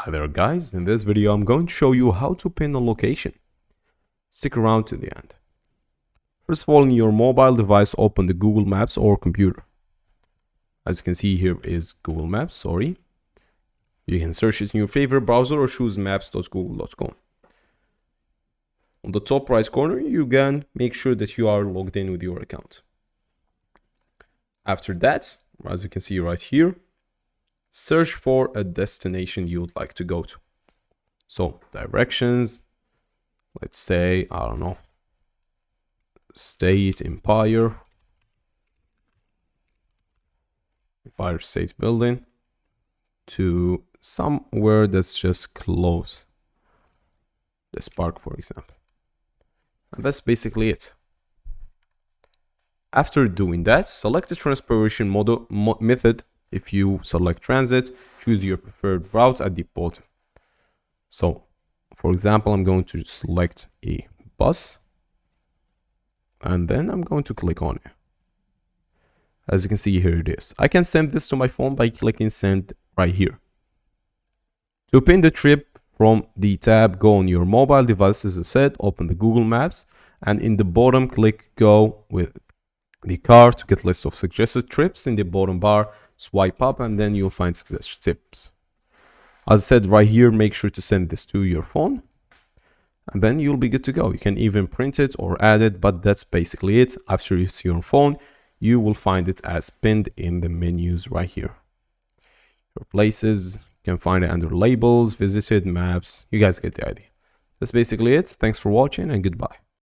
Hi there guys, in this video I'm going to show you how to pin a location. Stick around to the end. First of all, in your mobile device, open the Google Maps or computer. As you can see, here is Google Maps, You can search it in your favorite browser or choose maps.google.com. On the top right corner, you can make sure that you are logged in with your account. After that, as you can see right here, search for a destination you would like to go to. So directions, let's say, I don't know, Empire State Building, to somewhere that's just close. This park, for example. And that's basically it. After doing that, select the transportation method. If you select transit, choose your preferred route at the bottom. So, for example, I'm going to select a bus, and then I'm going to click on it. As you can see, here it is. I can send this to my phone by clicking send right here. To pin the trip from the tab, go on your mobile device, as I said, open the Google Maps, and in the bottom, click go with the car to get list of suggested trips. In the bottom bar, swipe up, and then you'll find suggested trips. As I said right here, make sure to send this to your phone, and then you'll be good to go. You can even print it or add it, but that's basically it. After you see your phone, you will find it as pinned in the menus right here. Your places, you can find it under labels, visited, maps. You guys get the idea. That's basically it. Thanks for watching, and goodbye.